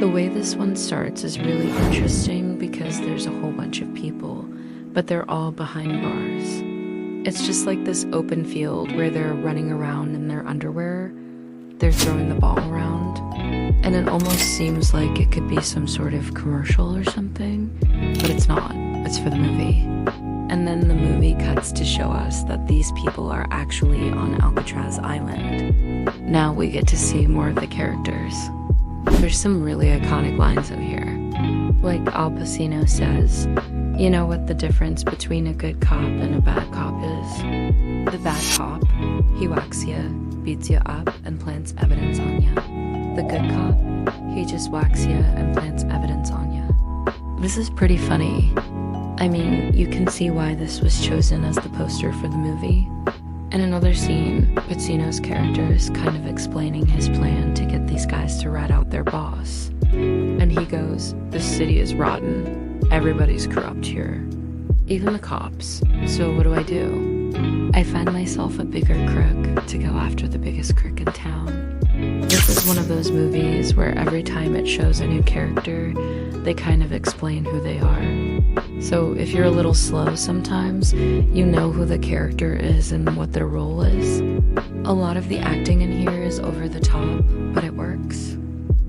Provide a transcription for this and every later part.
The way this one starts is really interesting because there's a whole bunch of people, but they're all behind bars. It's just like this open field where they're running around in their underwear. They're throwing the ball around, and it almost seems like it could be some sort of commercial or something, but it's not. It's for the movie. And then the movie cuts to show us that these people are actually on Alcatraz Island. Now we get to see more of the characters. There's some really iconic lines in here. Like Al Pacino says, "You know what the difference between a good cop and a bad cop is? The bad cop, he whacks you, beats you up, and plants evidence on you. The good cop, he just whacks you and plants evidence on you." This is pretty funny. I mean, you can see why this was chosen as the poster for the movie. In another scene, Pacino's character is kind of explaining his plan to get these guys to rat out their boss. And he goes, "This city is rotten. Everybody's corrupt here. Even the cops. So what do? I find myself a bigger crook to go after the biggest crook in town." This is one of those movies where every time it shows a new character, they kind of explain who they are. So if you're a little slow sometimes, you know who the character is and what their role is. A lot of the acting in here is over the top, but it works.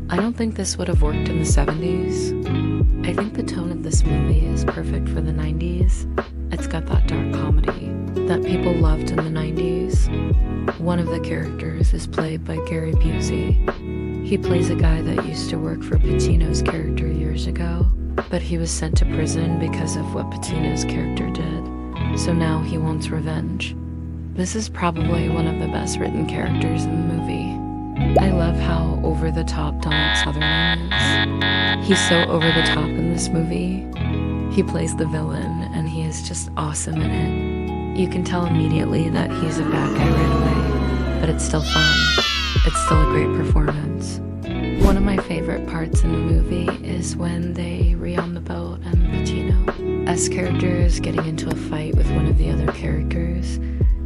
I don't think this would have worked in the 70s. I think the tone of this movie is perfect for the 90s. It's got that dark comedy that people loved in the 90s. One of the characters is played by Gary Busey. He plays a guy that used to work for Pacino's character years ago, but he was sent to prison because of what Pacino's character did. So now he wants revenge. This is probably one of the best written characters in the movie. I love how over the top Donald Sutherland is. He's so over the top in this movie. He plays the villain and he is just awesome in it. You can tell immediately that he's a bad guy right away, but it's still fun. It's still a great performance. One of my favorite parts in the movie is when they re-on the boat and Pacino, as character, is getting into a fight with one of the other characters,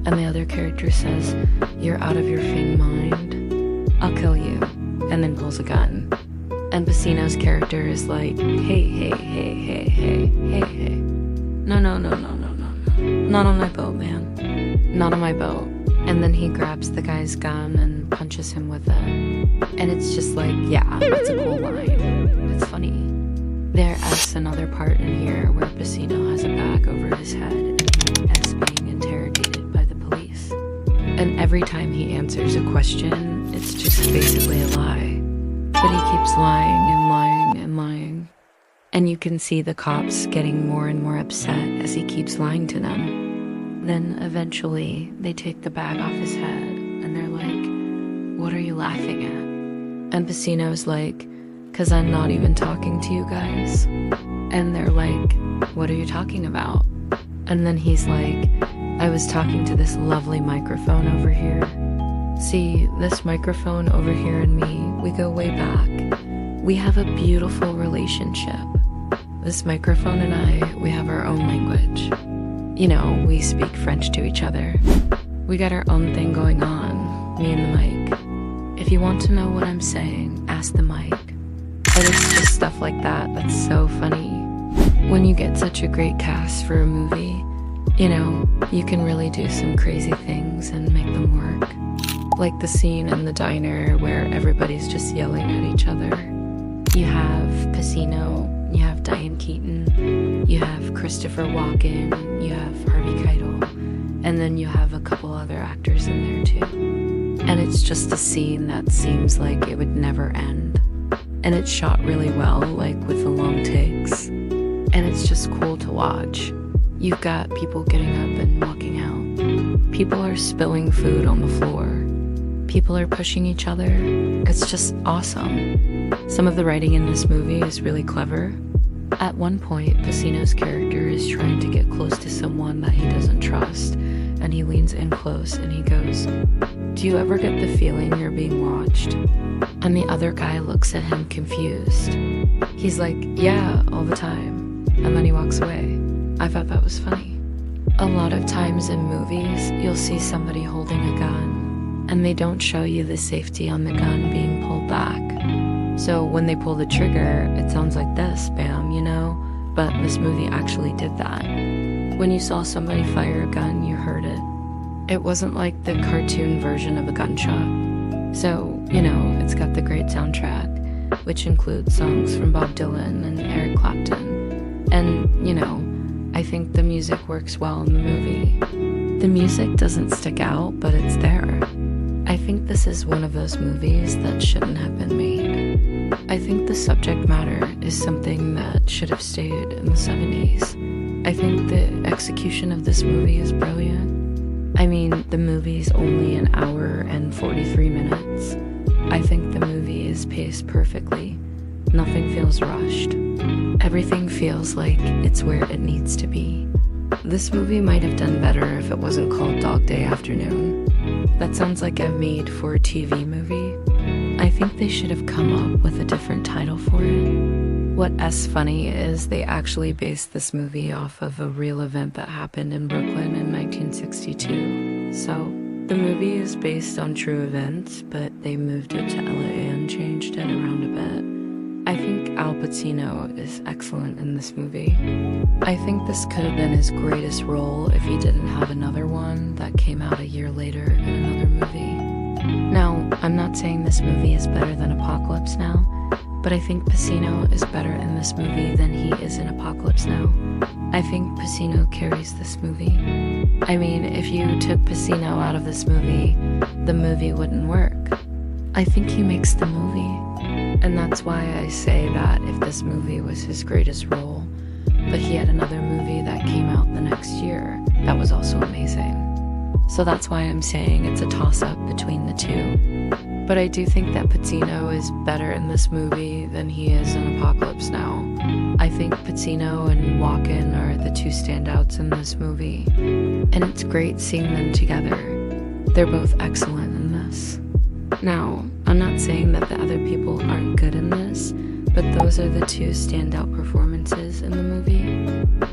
and the other character says, "You're out of your fing mind. I'll kill you," and then pulls a gun. And Pacino's character is like, hey. No. Not on my boat, man. Not on my boat. And then he grabs the guy's gun and punches him with it. And it's just like, yeah, it's a cool line. It's funny. There is another part in here where Pacino has a bag over his head and he is being interrogated by the police. And every time he answers a question, it's just basically a lie. But he keeps lying and lying and lying. And you can see the cops getting more and more upset as he keeps lying to them. Then eventually they take the bag off his head and they're like, "What are you laughing at?" And Pacino's like, "'Cause I'm not even talking to you guys." And they're like, "What are you talking about?" And then he's like, "I was talking to this lovely microphone over here. See, this microphone over here and me, we go way back. We have a beautiful relationship. This microphone and I, we have our own language. You know, we speak French to each other. We got our own thing going on, me and the mic. If you want to know what I'm saying, ask the mic." But it's just stuff like that that's so funny. When you get such a great cast for a movie, you know, you can really do some crazy things and make them work. Like the scene in the diner where everybody's just yelling at each other. You have Pacino, you have Diane Keaton, you have Christopher Walken, you have Harvey Keitel, and then you have a couple other actors in there too. And it's just a scene that seems like it would never end. And it's shot really well, like with the long takes. And it's just cool to watch. You've got people getting up and walking out. People are spilling food on the floor. People are pushing each other. It's just awesome. Some of the writing in this movie is really clever. At one point, Pacino's character is trying to get close to someone that he doesn't trust, and he leans in close and he goes, "Do you ever get the feeling you're being watched?" And the other guy looks at him confused. He's like, "Yeah, all the time." And then he walks away. I thought that was funny. A lot of times in movies, you'll see somebody holding a gun, and they don't show you the safety on the gun being pulled back. So when they pull the trigger, it sounds like this, bam, you know? But this movie actually did that. When you saw somebody fire a gun, you heard it. It wasn't like the cartoon version of a gunshot. So, you know, it's got the great soundtrack, which includes songs from Bob Dylan and Eric Clapton. And, you know, I think the music works well in the movie. The music doesn't stick out, but it's there. I think this is one of those movies that shouldn't have been made. I think the subject matter is something that should have stayed in the 70s. I think the execution of this movie is brilliant. I mean, the movie's only an hour and 43 minutes. I think the movie is paced perfectly. Nothing feels rushed. Everything feels like it's where it needs to be. This movie might have done better if it wasn't called Dog Day Afternoon. That sounds like a made-for-TV movie. I think they should have come up with a different title for it. What's funny is they actually based this movie off of a real event that happened in Brooklyn in 1962. So, the movie is based on true events, but they moved it to LA and changed it around a bit. I think Al Pacino is excellent in this movie. I think this could have been his greatest role if he didn't have another one that came out a year later in another movie. Now, I'm not saying this movie is better than Apocalypse Now, but I think Pacino is better in this movie than he is in Apocalypse Now. I think Pacino carries this movie. I mean, if you took Pacino out of this movie, the movie wouldn't work. I think he makes the movie. And that's why I say that if this movie was his greatest role, but he had another movie that came out the next year that was also amazing. So that's why I'm saying it's a toss-up between the two. But I do think that Pacino is better in this movie than he is in Apocalypse Now. I think Pacino and Walken are the two standouts in this movie, and it's great seeing them together. They're both excellent in this. Now, I'm not saying that the other people aren't good in this, but those are the two standout performances in the movie.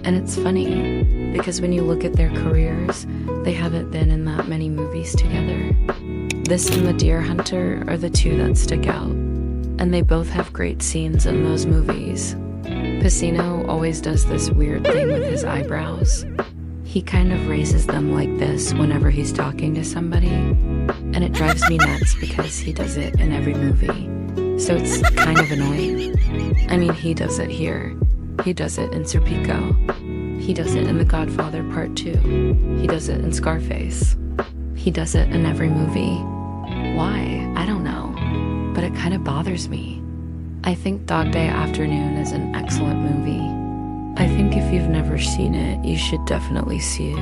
And it's funny, because when you look at their careers, they haven't been in that many movies together. This and The Deer Hunter are the two that stick out, and they both have great scenes in those movies. Pacino always does this weird thing with his eyebrows. He kind of raises them like this whenever he's talking to somebody, and it drives me nuts because he does it in every movie. So it's kind of annoying. I mean, he does it here. He does it in Serpico. He does it in The Godfather Part 2. He does it in Scarface. He does it in every movie. Why? I don't know. But it kind of bothers me. I think Dog Day Afternoon is an excellent movie. I think if you've never seen it, you should definitely see it.